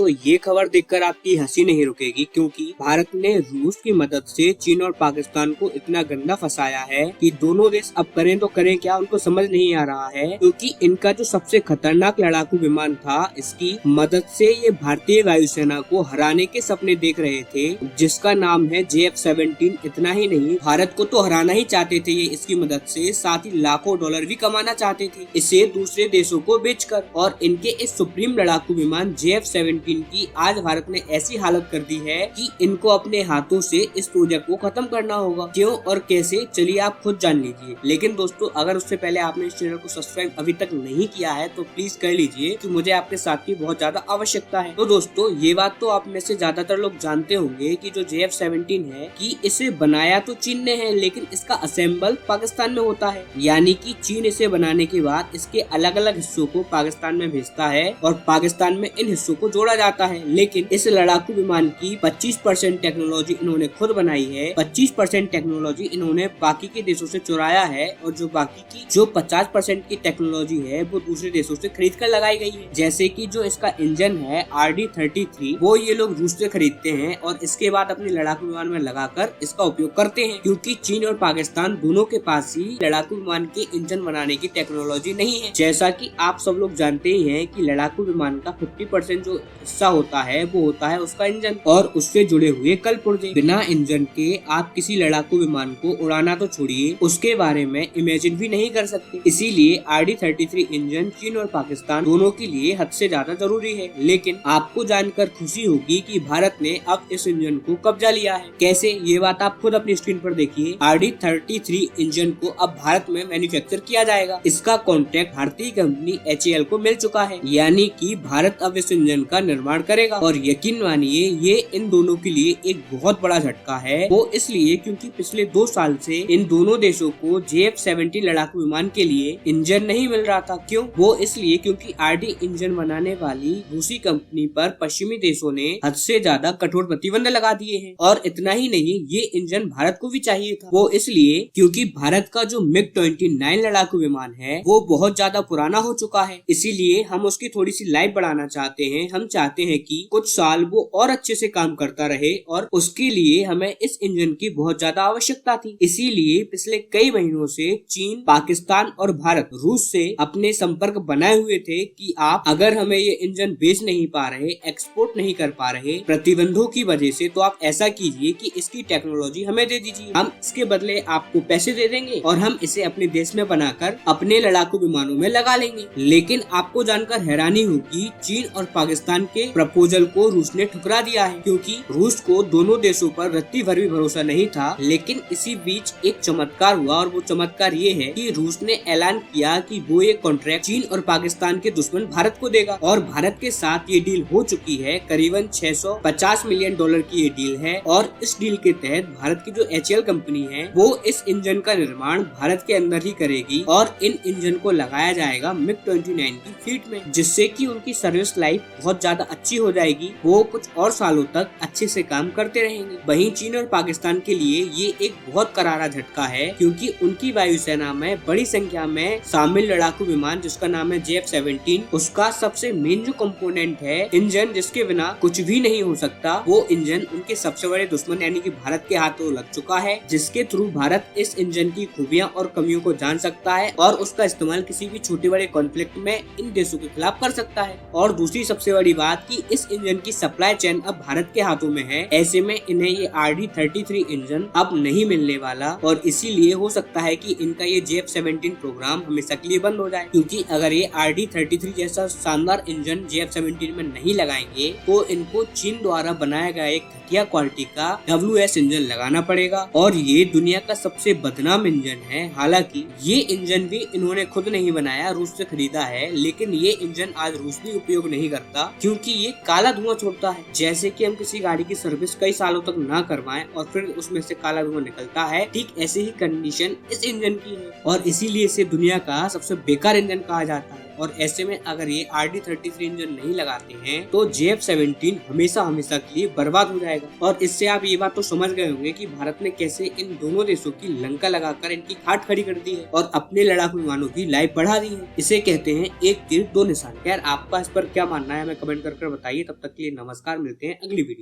दोस्तों ये खबर देखकर आपकी हंसी नहीं रुकेगी, क्योंकि भारत ने रूस की मदद से चीन और पाकिस्तान को इतना गंदा फंसाया है कि दोनों देश अब करें तो करें क्या, उनको समझ नहीं आ रहा है। क्योंकि इनका जो सबसे खतरनाक लड़ाकू विमान था, इसकी मदद से ये भारतीय वायुसेना को हराने के सपने देख रहे थे, जिसका नाम है JF-17। इतना ही नहीं, भारत को तो हराना ही चाहते थे ये इसकी मदद से, साथ ही लाखों डॉलर भी कमाना चाहते थे इसे दूसरे देशों को बेचकर। और इनके इस सुप्रीम लड़ाकू विमान JF-17 की आज भारत ने ऐसी हालत कर दी है कि इनको अपने हाथों से इस प्रोजेक्ट को खत्म करना होगा। क्यों और कैसे, चलिए आप खुद जान लीजिए। लेकिन दोस्तों, अगर उससे पहले आपने इस चैनल को सब्सक्राइब अभी तक नहीं किया है तो प्लीज कर लीजिए, कि मुझे आपके साथ की बहुत ज्यादा आवश्यकता है। तो दोस्तों, ये बात तो आप में से ज्यादातर लोग जानते होंगे कि जो JF-17 है कि इसे बनाया तो चीन ने है, लेकिन इसका असेंबल पाकिस्तान में होता है। यानी कि चीन इसे बनाने के बाद इसके अलग अलग हिस्सों को पाकिस्तान में भेजता है और पाकिस्तान में इन हिस्सों को जोड़ा जाता है। लेकिन इस लड़ाकू विमान की 25% टेक्नोलॉजी इन्होंने खुद बनाई है, 25% टेक्नोलॉजी इन्होंने बाकी के देशों से चुराया है, और जो बाकी की जो 50% की टेक्नोलॉजी है वो दूसरे देशों से खरीद कर लगाई गई है। जैसे कि जो इसका इंजन है RD-33, वो ये लोग रूस से खरीदते हैं और इसके बाद अपने लड़ाकू विमान में लगाकर इसका उपयोग करते हैं, क्योंकि चीन और पाकिस्तान दोनों के पास ही लड़ाकू विमान के इंजन बनाने की टेक्नोलॉजी नहीं है। जैसा कि आप सब लोग जानते ही हैं कि लड़ाकू विमान का 50% जो हिस्सा होता है वो होता है उसका इंजन और उससे जुड़े हुए कल पुर्जे। बिना इंजन के आप किसी लड़ाकू विमान को उड़ाना तो छोड़िए, उसके बारे में इमेजिन भी नहीं कर सकते। इसीलिए RD-33 इंजन चीन और पाकिस्तान दोनों के लिए हद से ज्यादा जरूरी है। लेकिन आपको जानकर खुशी होगी कि भारत ने अब इस इंजन को कब्जा लिया है। कैसे, ये बात आप खुद अपनी स्क्रीन पर देखिए। RD-33 इंजन को अब भारत में मैन्युफैक्चर किया जाएगा। इसका कॉन्ट्रैक्ट भारतीय कंपनी HAL को मिल चुका है, यानी कि भारत अब इस इंजन का निर्माण करेगा। और यकीन मानिए, ये इन दोनों के लिए एक बहुत बड़ा झटका है। वो इसलिए क्योंकि पिछले 2 साल से इन दोनों देशों को JF-17 लड़ाकू विमान के लिए इंजन नहीं मिल रहा था। क्यों? वो इसलिए क्योंकि RD इंजन बनाने वाली रूसी कंपनी पर पश्चिमी देशों ने हद से ज्यादा कठोर प्रतिबंध लगा दिए हैं। और इतना ही नहीं, ये इंजन भारत को भी चाहिए था। वो इसलिए क्योंकि भारत का जो MiG-29 लड़ाकू विमान है वो बहुत ज्यादा पुराना हो चुका है। इसीलिए हम उसकी थोड़ी सी लाइफ बढ़ाना चाहते हैं। हम चाहते हैं कि कुछ साल वो और अच्छे से काम करता रहे, और उसके लिए हमें इस इंजन की बहुत ज्यादा आवश्यकता थी। इसीलिए पिछले कई महीनों से चीन, पाकिस्तान और भारत रूस से अपने संपर्क बनाए हुए थे कि आप अगर हमें ये इंजन बेच नहीं पा रहे, एक्सपोर्ट नहीं कर पा रहे प्रतिबंधों की वजह से, तो आप ऐसा कीजिए कि इसकी टेक्नोलॉजी हमें दे दीजिए। हम इसके बदले आपको पैसे दे देंगे और हम इसे अपने देश में बनाकर अपने लड़ाकू विमानों में लगा लेंगे। लेकिन आपको जानकर हैरानी होगी, चीन और पाकिस्तान के प्रपोजल को रूस ने ठुकरा दिया है, क्योंकि रूस को दोनों देशों पर रत्ती भर भी भरोसा नहीं था। लेकिन इसी बीच एक चमत्कार हुआ, और वो चमत्कार ये है कि रूस ने ऐलान किया कि वो ये कॉन्ट्रैक्ट चीन और पाकिस्तान के दुश्मन भारत को देगा। और भारत के साथ ये डील हो चुकी है। करीबन $650 मिलियन की ये डील है। और इस डील के तहत भारत की जो HAL कंपनी है वो इस इंजन का निर्माण भारत के अंदर ही करेगी, और इन इंजन को लगाया जाएगा MiG-29 की फ्लीट में, जिससे कि उनकी सर्विस लाइफ बहुत ज्यादा अच्छी हो जाएगी। वो कुछ और सालों तक अच्छे से काम करते रहेंगे। वहीं चीन और पाकिस्तान के लिए ये एक बहुत करारा झटका है, क्योंकि उनकी वायुसेना में बड़ी संख्या में शामिल लड़ाकू विमान जिसका नाम है JF-17, उसका सबसे मेन जो कंपोनेंट है इंजन, जिसके बिना कुछ भी नहीं हो सकता, वो इंजन उनके सबसे बड़े दुश्मन यानी कि भारत के हाथों लग चुका है, जिसके थ्रू भारत इस इंजन की खूबियां और कमियों को जान सकता है और उसका इस्तेमाल किसी भी छोटे बड़े कॉन्फ्लिक्ट में इन देशों के खिलाफ कर सकता है। और दूसरी सबसे बड़ी बात कि इस इंजन की सप्लाई चेन अब भारत के हाथों में है। ऐसे में इन्हें ये RD-33 इंजन अब नहीं मिलने वाला, और इसीलिए हो सकता है कि इनका ये JF-17 प्रोग्राम हमेशा के लिए बंद हो जाए। क्योंकि अगर ये RD-33 जैसा शानदार इंजन JF-17 में नहीं लगाएंगे तो इनको चीन द्वारा बनाया गया एक घटिया क्वालिटी का WS इंजन लगाना पड़ेगा, और ये दुनिया का सबसे बदनाम इंजन है। हालांकि ये इंजन भी इन्होंने खुद नहीं बनाया, रूस से खरीदा है। लेकिन ये इंजन आज रूस भी उपयोग नहीं करता, क्योंकि ये काला धुआं छोड़ता है। जैसे कि हम किसी गाड़ी की सर्विस कई सालों तक ना करवाएं और फिर उसमें से काला धुआं निकलता है, ठीक ऐसे ही कंडीशन इस इंजन की है, और इसीलिए इसे दुनिया का सबसे बेकार इंजन कहा जाता है। और ऐसे में अगर ये RD-33 इंजन नहीं लगाते हैं तो JF-17 हमेशा हमेशा के लिए बर्बाद हो जाएगा। और इससे आप ये बात तो समझ गए होंगे कि भारत ने कैसे इन दोनों देशों की लंका लगाकर इनकी खाट खड़ी कर दी है और अपने लड़ाकू विमानों की लाइफ बढ़ा दी है। इसे कहते हैं एक तीर दो निशान। यार आपका इस पर क्या मानना है हमें कमेंट कर बताइए। तब तक के लिए नमस्कार, मिलते हैं अगली वीडियो।